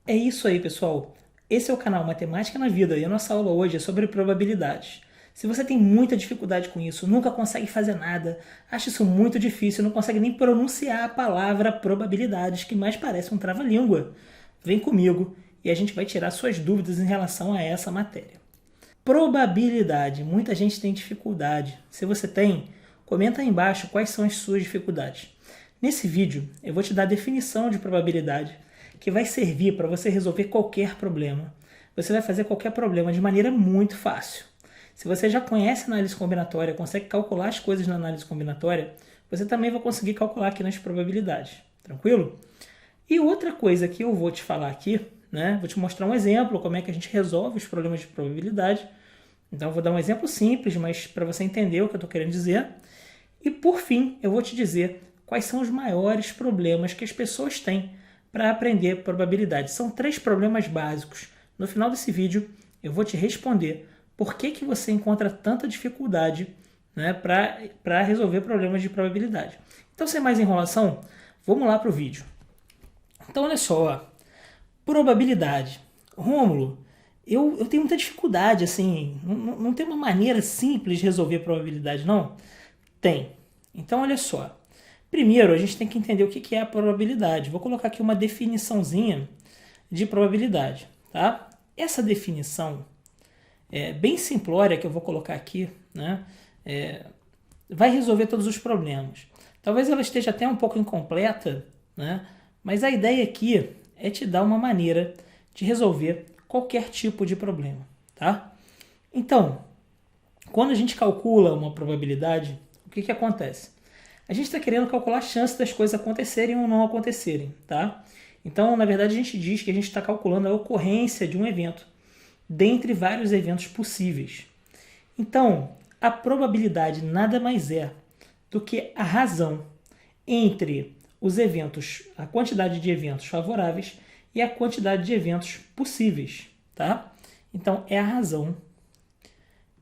É isso aí, pessoal. Esse é o canal Matemática na Vida e a nossa aula hoje é sobre probabilidades. Se você tem muita dificuldade com isso, nunca consegue fazer nada, acha isso muito difícil, não consegue nem pronunciar a palavra probabilidades, que mais parece um trava-língua, vem comigo e a gente vai tirar suas dúvidas em relação a essa matéria. Probabilidade. Muita gente tem dificuldade. Se você tem, comenta aí embaixo quais são as suas dificuldades. Nesse vídeo, eu vou te dar a definição de probabilidade, que vai servir para você resolver qualquer problema. Você vai fazer qualquer problema de maneira muito fácil. Se você já conhece análise combinatória, consegue calcular as coisas na análise combinatória, você também vai conseguir calcular aqui nas probabilidades. Tranquilo? E outra coisa que eu vou te falar aqui, né? Vou te mostrar um exemplo, como é que a gente resolve os problemas de probabilidade. Então eu vou dar um exemplo simples, mas para você entender o que eu estou querendo dizer. E por fim, eu vou te dizer quais são os maiores problemas que as pessoas têm para aprender probabilidade. São 3 problemas básicos. No final desse vídeo, eu vou te responder por que você encontra tanta dificuldade, né, para resolver problemas de probabilidade. Então, sem mais enrolação, vamos lá para o vídeo. Então, olha só, ó. Probabilidade. Rômulo, eu tenho muita dificuldade, assim, não tem uma maneira simples de resolver probabilidade, não? Tem. Então, olha só. Primeiro, a gente tem que entender o que é a probabilidade. Vou colocar aqui uma definiçãozinha de probabilidade, tá? Essa definição é bem simplória que eu vou colocar aqui, né? Vai resolver todos os problemas. Talvez ela esteja até um pouco incompleta, né? Mas a ideia aqui é te dar uma maneira de resolver qualquer tipo de problema, tá? Então, quando a gente calcula uma probabilidade, o que acontece? A gente está querendo calcular a chance das coisas acontecerem ou não acontecerem, tá? Então, na verdade, a gente diz que a gente está calculando a ocorrência de um evento, dentre vários eventos possíveis. Então, a probabilidade nada mais é do que a razão entre os eventos, a quantidade de eventos favoráveis e a quantidade de eventos possíveis, tá? Então, é a razão.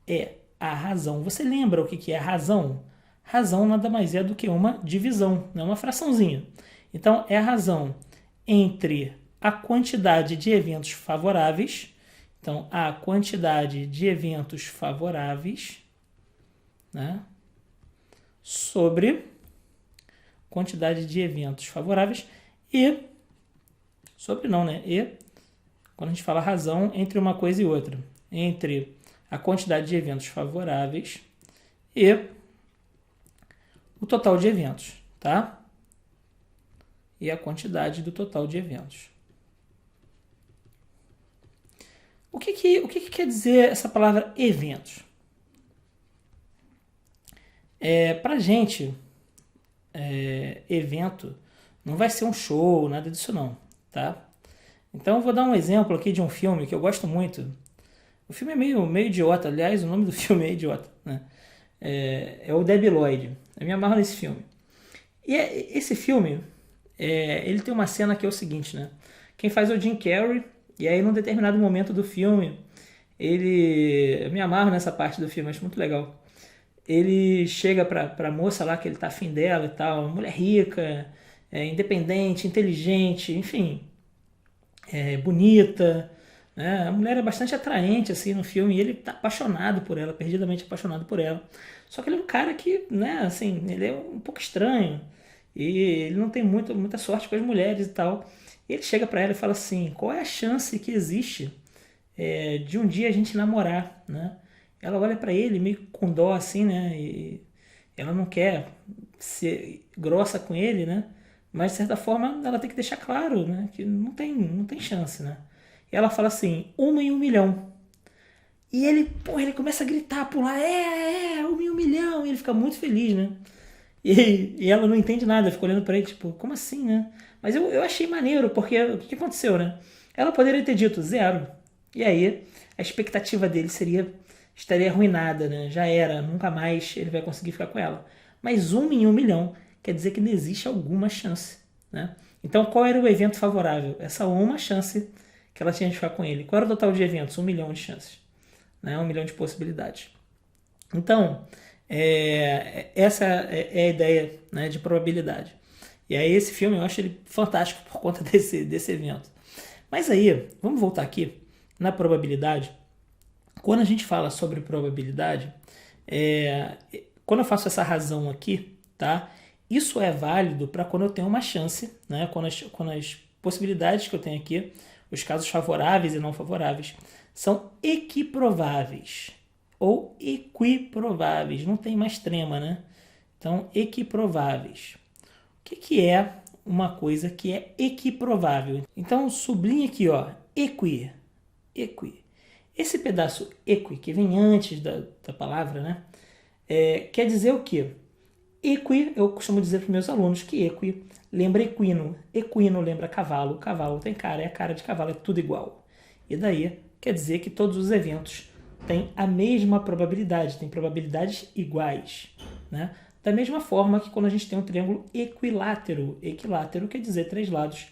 É a razão. Você lembra o que é a razão? Razão nada mais é do que uma divisão, não uma fraçãozinha. Então, é a razão entre a quantidade de eventos favoráveis. Então, a quantidade de eventos favoráveis, né, sobre quantidade de eventos favoráveis e sobre não, né? E quando a gente fala razão entre uma coisa e outra, entre a quantidade de eventos favoráveis e o total de eventos, tá? E a quantidade do total de eventos. O que quer dizer essa palavra eventos? Pra gente, evento não vai ser um show, nada disso não, tá? Então eu vou dar um exemplo aqui de um filme que eu gosto muito. O filme é meio idiota, aliás, o nome do filme é idiota, né? É o Debi Lloyd. Eu me amarro nesse filme. E esse filme, ele tem uma cena que é o seguinte, né? Quem faz é o Jim Carrey, e aí num determinado momento do filme, eu me amarro nessa parte do filme, acho muito legal. Ele chega pra moça lá, que ele tá afim dela e tal, mulher rica, independente, inteligente, enfim, bonita, né? A mulher é bastante atraente assim no filme e ele tá apaixonado por ela, perdidamente apaixonado por ela. Só que ele é um cara que, né, assim, ele é um pouco estranho e ele não tem muita sorte com as mulheres e tal. E ele chega pra ela e fala assim: qual é a chance que existe de um dia a gente namorar, né? Ela olha pra ele meio com dó assim, né? E ela não quer ser grossa com ele, né? Mas de certa forma ela tem que deixar claro, né, que não tem chance, né? E ela fala assim: 1 em 1 milhão. E ele começa a gritar, pular, 1 em 1 milhão. E ele fica muito feliz, né? E ela não entende nada, fica olhando pra ele, tipo, como assim, né? Mas eu achei maneiro, porque o que aconteceu, né? Ela poderia ter dito 0. E aí, a expectativa dele estaria arruinada, né? Já era, nunca mais ele vai conseguir ficar com ela. Mas 1 em 1 milhão quer dizer que não existe alguma chance, né? Então, qual era o evento favorável? Essa uma chance que ela tinha de ficar com ele. Qual era o total de eventos? 1 milhão de chances, né? 1 milhão de possibilidades. Então, essa é a ideia, né, de probabilidade. E aí esse filme eu acho ele fantástico por conta desse evento. Mas aí, vamos voltar aqui na probabilidade. Quando a gente fala sobre probabilidade, quando eu faço essa razão aqui, tá? Isso é válido para quando eu tenho uma chance, né? Quando as possibilidades que eu tenho aqui, os casos favoráveis e não favoráveis, são equiprováveis ou equiprováveis. Não tem mais trema, né? Então, equiprováveis. O que é uma coisa que é equiprovável? Então, sublinha aqui, ó, equi. Esse pedaço equi, que vem antes da palavra, né? Quer dizer o quê? Equi, eu costumo dizer para os meus alunos que equi lembra equino. Equino lembra cavalo. Cavalo tem cara, é a cara de cavalo, é tudo igual. E daí quer dizer que todos os eventos têm a mesma probabilidade, têm probabilidades iguais, né? Da mesma forma que quando a gente tem um triângulo equilátero. Equilátero quer dizer 3 lados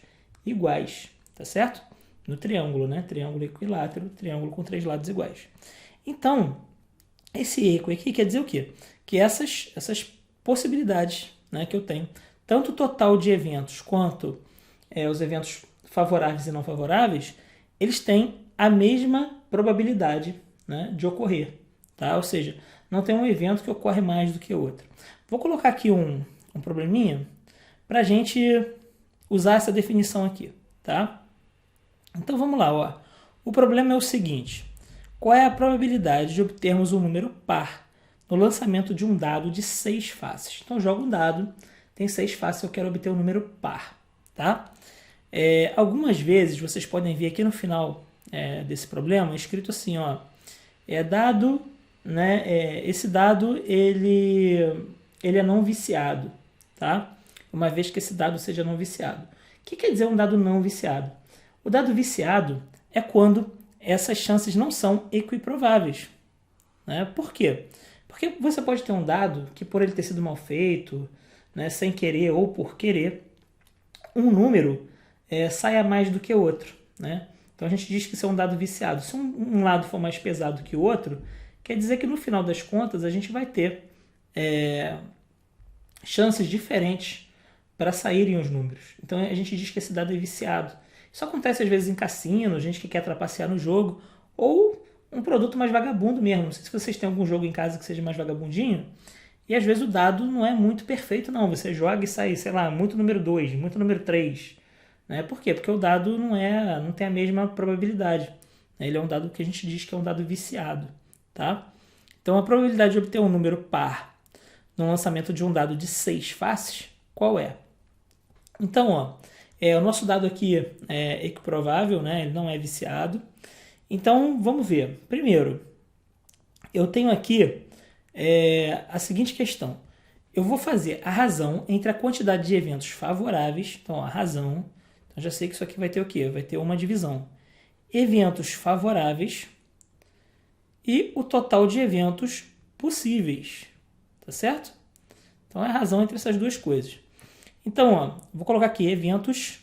iguais, tá certo? No triângulo, né? Triângulo equilátero, triângulo com 3 lados iguais. Então, esse equi aqui quer dizer o quê? Que essas possibilidades, né, que eu tenho, tanto o total de eventos quanto os eventos favoráveis e não favoráveis, eles têm a mesma probabilidade, né, de ocorrer, tá? Ou seja, não tem um evento que ocorre mais do que outro. Vou colocar aqui um probleminha para a gente usar essa definição aqui, tá? Então vamos lá, ó. O problema é o seguinte: qual é a probabilidade de obtermos um número par no lançamento de um dado de 6 faces? Então eu jogo um dado, tem 6 faces, eu quero obter um número par, tá? Algumas vezes vocês podem ver aqui no final desse problema escrito assim, ó, dado, né? Esse dado ele é não viciado, tá? Uma vez que esse dado seja não viciado. O que quer dizer um dado não viciado? O dado viciado é quando essas chances não são equiprováveis, né? Por quê? Porque você pode ter um dado que, por ele ter sido mal feito, né, sem querer ou por querer, um número saia mais do que o outro, né? Então a gente diz que isso é um dado viciado. Se um lado for mais pesado que o outro, quer dizer que no final das contas a gente vai ter chances diferentes para saírem os números. Então a gente diz que esse dado é viciado. Isso acontece às vezes em cassino, gente que quer trapacear no jogo, ou um produto mais vagabundo mesmo. Não sei se vocês têm algum jogo em casa que seja mais vagabundinho, e às vezes o dado não é muito perfeito não. Você joga e sai, sei lá, muito número 2, muito número 3. Né? Por quê? Porque o dado não tem a mesma probabilidade. Ele é um dado que a gente diz que é um dado viciado. Tá? Então a probabilidade de obter um número par no lançamento de um dado de 6 faces, qual é? Então, ó, o nosso dado aqui é equiprovável, né? Ele não é viciado. Então, vamos ver. Primeiro, eu tenho aqui a seguinte questão. Eu vou fazer a razão entre a quantidade de eventos favoráveis. Então, ó, a razão. Então, já sei que isso aqui vai ter o quê? Vai ter uma divisão. Eventos favoráveis e o total de eventos possíveis. Tá certo? Então, é a razão entre essas duas coisas. Então, ó, vou colocar aqui eventos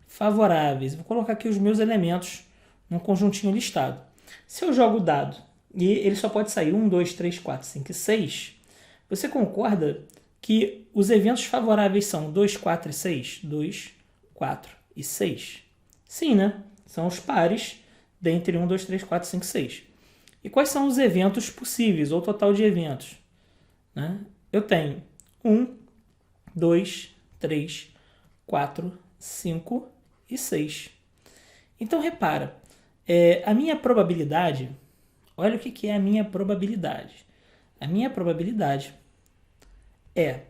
favoráveis. Vou colocar aqui os meus elementos num conjuntinho listado. Se eu jogo o dado e ele só pode sair 1, 2, 3, 4, 5 e 6, você concorda que os eventos favoráveis são 2, 4 e 6? 2, 4 e 6? Sim, né? São os pares dentre 1, 2, 3, 4, 5 e 6. E quais são os eventos possíveis, ou total de eventos? Né? Eu tenho 1, 2, 3, 4, 5 e 6. Então, repara, a minha probabilidade, olha o que é a minha probabilidade. A minha probabilidade é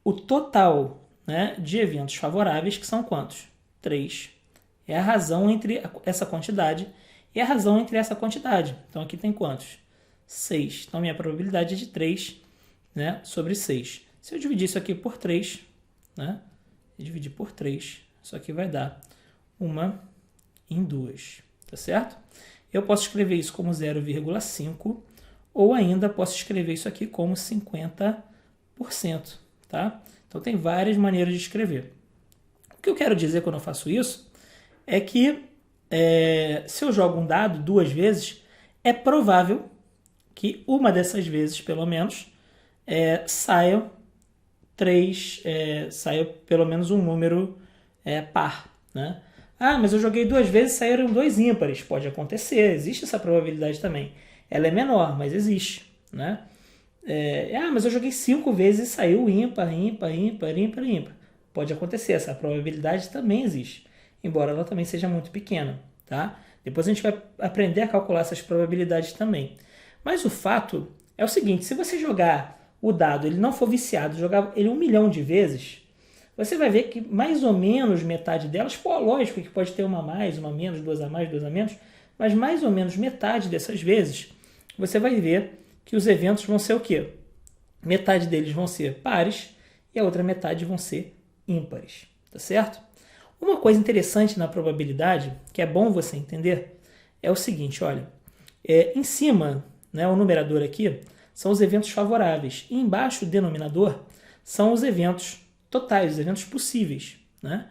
o total, né, de eventos favoráveis, que são quantos? 3. É a razão entre essa quantidade e a razão entre essa quantidade. Então, aqui tem quantos? 6. Então, minha probabilidade é de 3, né, sobre 6. Se eu dividir isso aqui por 3, né, e dividir por 3, isso aqui vai dar 1 em 2, tá certo? Eu posso escrever isso como 0,5 ou ainda posso escrever isso aqui como 50%, tá? Então tem várias maneiras de escrever. O que eu quero dizer quando eu faço isso é que se eu jogo um dado 2 vezes, é provável que uma dessas vezes, pelo menos, saia pelo menos um número par, né? Ah, mas eu joguei 2 vezes e saíram 2 ímpares. Pode acontecer, existe essa probabilidade também. Ela é menor, mas existe, né? Mas eu joguei 5 vezes e saiu ímpar, ímpar, ímpar, ímpar, ímpar. Pode acontecer, essa probabilidade também existe, embora ela também seja muito pequena, tá? Depois a gente vai aprender a calcular essas probabilidades também. Mas o fato é o seguinte, se você jogar o dado, ele não for viciado, jogar ele 1 milhão de vezes, você vai ver que mais ou menos metade delas, lógico que pode ter uma a mais, uma a menos, 2 a mais, 2 a menos, mas mais ou menos metade dessas vezes, você vai ver que os eventos vão ser o quê? Metade deles vão ser pares e a outra metade vão ser ímpares, tá certo? Uma coisa interessante na probabilidade, que é bom você entender, é o seguinte, olha, em cima, né, o numerador aqui, são os eventos favoráveis, e embaixo o denominador são os eventos totais, os eventos possíveis, né?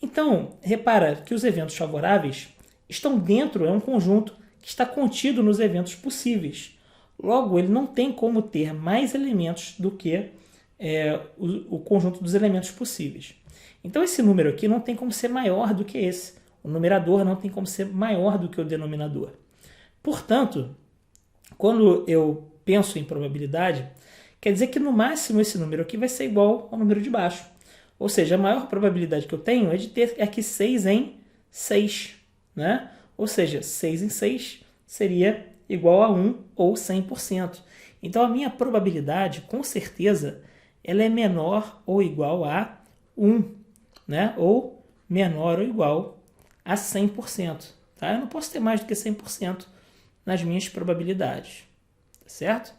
Então, repara que os eventos favoráveis estão dentro, é um conjunto que está contido nos eventos possíveis. Logo, ele não tem como ter mais elementos do que o conjunto dos elementos possíveis. Então, esse número aqui não tem como ser maior do que esse. O numerador não tem como ser maior do que o denominador. Portanto, quando eu penso em probabilidade, quer dizer que no máximo esse número aqui vai ser igual ao número de baixo. Ou seja, a maior probabilidade que eu tenho é de ter aqui 6 em 6. Né? Ou seja, 6 em 6 seria igual a 1 ou 100%. Então a minha probabilidade, com certeza, ela é menor ou igual a 1, né? Ou menor ou igual a 100%. Tá? Eu não posso ter mais do que 100% nas minhas probabilidades. Tá certo?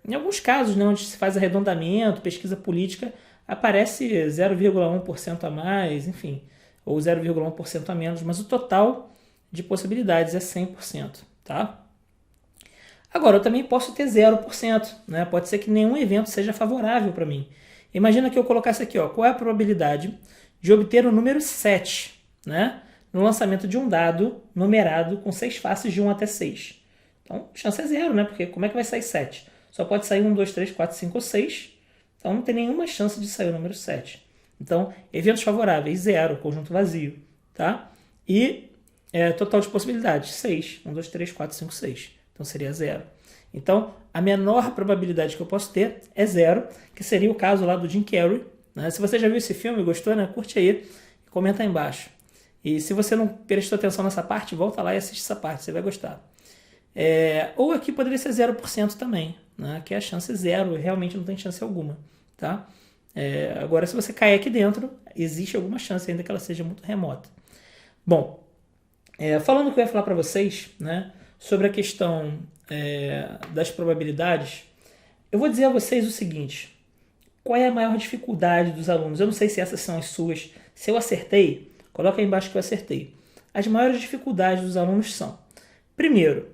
Em alguns casos, né, onde se faz arredondamento, pesquisa política, aparece 0,1% a mais, enfim, ou 0,1% a menos, mas o total de possibilidades é 100%, tá? Agora, eu também posso ter 0%, né? Pode ser que nenhum evento seja favorável para mim. Imagina que eu colocasse aqui, ó, qual é a probabilidade de obter o número 7, né? No lançamento de um dado numerado com 6 faces de 1 até 6. Então, chance é 0, né? Porque como é que vai sair 7? Só pode sair 1, 2, 3, 4, 5 ou 6. Então, não tem nenhuma chance de sair o número 7. Então, eventos favoráveis, 0, conjunto vazio, tá? E total de possibilidades, 6. 1, 2, 3, 4, 5, 6. Então, seria 0. Então, a menor probabilidade que eu posso ter é 0, que seria o caso lá do Jim Carrey. Né? Se você já viu esse filme e gostou, né? Curte aí e comenta aí embaixo. E se você não prestou atenção nessa parte, volta lá e assiste essa parte, você vai gostar. Ou aqui poderia ser 0% também, né? Que é a chance 0, realmente não tem chance alguma. Tá? Agora, se você cair aqui dentro, existe alguma chance ainda que ela seja muito remota. Bom, falando o que eu ia falar para vocês, né, sobre a questão das probabilidades, eu vou dizer a vocês o seguinte: qual é a maior dificuldade dos alunos? Eu não sei se essas são as suas. Se eu acertei, coloca aí embaixo que eu acertei. As maiores dificuldades dos alunos são: primeiro,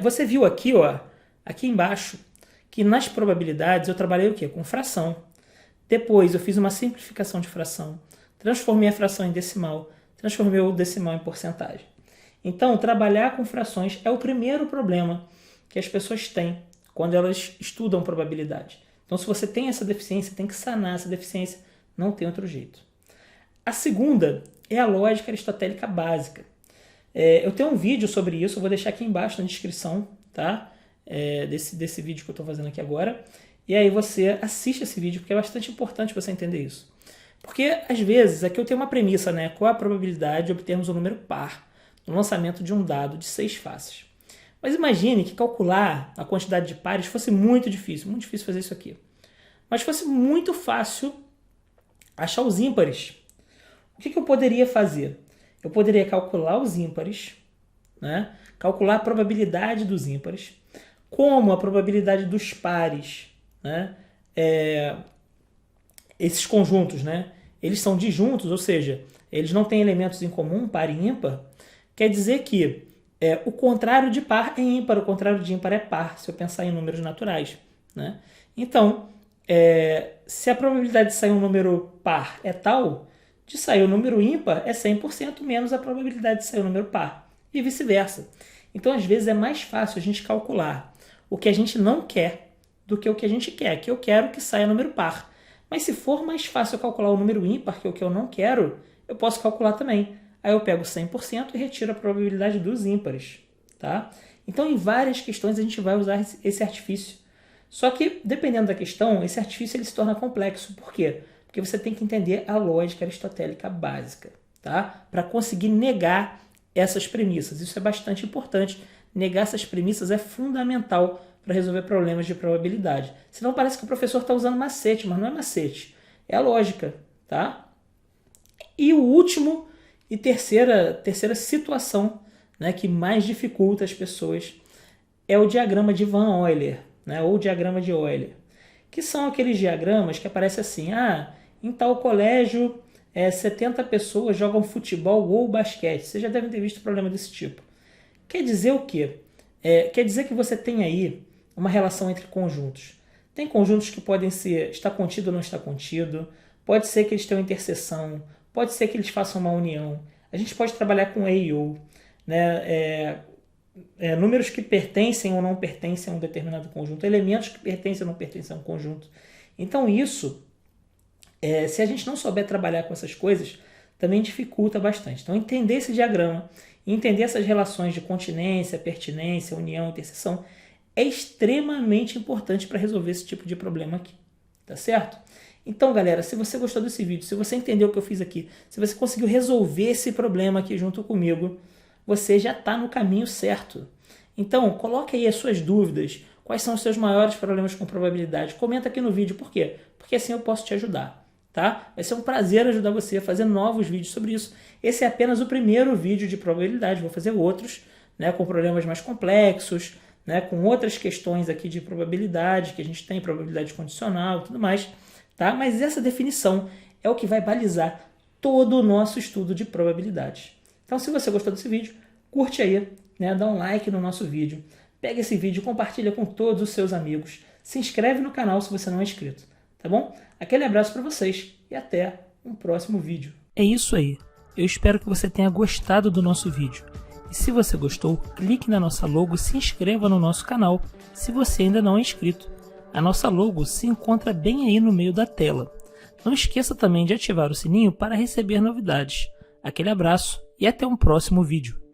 você viu aqui, ó, aqui embaixo, que nas probabilidades eu trabalhei o quê? Com fração. Depois eu fiz uma simplificação de fração, transformei a fração em decimal, transformei o decimal em porcentagem. Então, trabalhar com frações é o primeiro problema que as pessoas têm quando elas estudam probabilidade. Então, se você tem essa deficiência, tem que sanar essa deficiência, não tem outro jeito. A segunda é a lógica aristotélica básica. Eu tenho um vídeo sobre isso, eu vou deixar aqui embaixo na descrição, tá? Desse vídeo que eu estou fazendo aqui agora. E aí você assiste esse vídeo, porque é bastante importante você entender isso. Porque, às vezes, aqui eu tenho uma premissa, né? Qual a probabilidade de obtermos um número par no lançamento de um dado de 6 faces? Mas imagine que calcular a quantidade de pares fosse muito difícil fazer isso aqui. Mas fosse muito fácil achar os ímpares. O que eu poderia fazer? Eu poderia calcular os ímpares, né? Calcular a probabilidade dos ímpares, como a probabilidade dos pares, né? Esses conjuntos, né? Eles são disjuntos, ou seja, eles não têm elementos em comum, par e ímpar. Quer dizer que o contrário de par é ímpar, o contrário de ímpar é par, se eu pensar em números naturais. Né? Então, se a probabilidade de sair um número par é tal, de sair um número ímpar é 100% menos a probabilidade de sair um número par, e vice-versa. Então, às vezes, é mais fácil a gente calcular o que a gente não quer do que o que a gente quer, que eu quero que saia número par. Mas se for mais fácil calcular o número ímpar, que é o que eu não quero, eu posso calcular também. Aí eu pego 100% e retiro a probabilidade dos ímpares, tá? Então, em várias questões a gente vai usar esse artifício. Só que, dependendo da questão, esse artifício ele se torna complexo. Por quê? Porque você tem que entender a lógica aristotélica básica, tá? Para conseguir negar essas premissas. Isso é bastante importante. Negar essas premissas é fundamental para resolver problemas de probabilidade. Senão parece que o professor está usando macete, mas não é macete. É a lógica, tá? E o último e terceira situação, né, que mais dificulta as pessoas é o diagrama de Van Euler, né, ou diagrama de Euler, que são aqueles diagramas que aparecem assim, em tal colégio 70 pessoas jogam futebol ou basquete. Vocês já devem ter visto problema desse tipo. Quer dizer o quê? Quer dizer que você tem aí uma relação entre conjuntos. Tem conjuntos que podem ser está contido ou não está contido, pode ser que eles tenham interseção, pode ser que eles façam uma união. A gente pode trabalhar com E e ou, né? Números que pertencem ou não pertencem a um determinado conjunto, elementos que pertencem ou não pertencem a um conjunto. Então isso, se a gente não souber trabalhar com essas coisas, também dificulta bastante. Então entender esse diagrama, entender essas relações de continência, pertinência, união, interseção, é extremamente importante para resolver esse tipo de problema aqui, tá certo? Então, galera, se você gostou desse vídeo, se você entendeu o que eu fiz aqui, se você conseguiu resolver esse problema aqui junto comigo, você já está no caminho certo. Então, coloque aí as suas dúvidas, quais são os seus maiores problemas com probabilidade, comenta aqui no vídeo, por quê? Porque assim eu posso te ajudar, tá? Vai ser um prazer ajudar você a fazer novos vídeos sobre isso. Esse é apenas o primeiro vídeo de probabilidade, vou fazer outros, né, com problemas mais complexos, né, com outras questões aqui de probabilidade, que a gente tem probabilidade condicional e tudo mais, tá? Mas essa definição é o que vai balizar todo o nosso estudo de probabilidade. Então, se você gostou desse vídeo, curte aí, né? Dá um like no nosso vídeo, pega esse vídeo, compartilha com todos os seus amigos, se inscreve no canal se você não é inscrito, tá bom? Aquele abraço para vocês e até um próximo vídeo. É isso aí. Eu espero que você tenha gostado do nosso vídeo. E se você gostou, clique na nossa logo e se inscreva no nosso canal se você ainda não é inscrito. A nossa logo se encontra bem aí no meio da tela. Não esqueça também de ativar o sininho para receber novidades. Aquele abraço e até um próximo vídeo.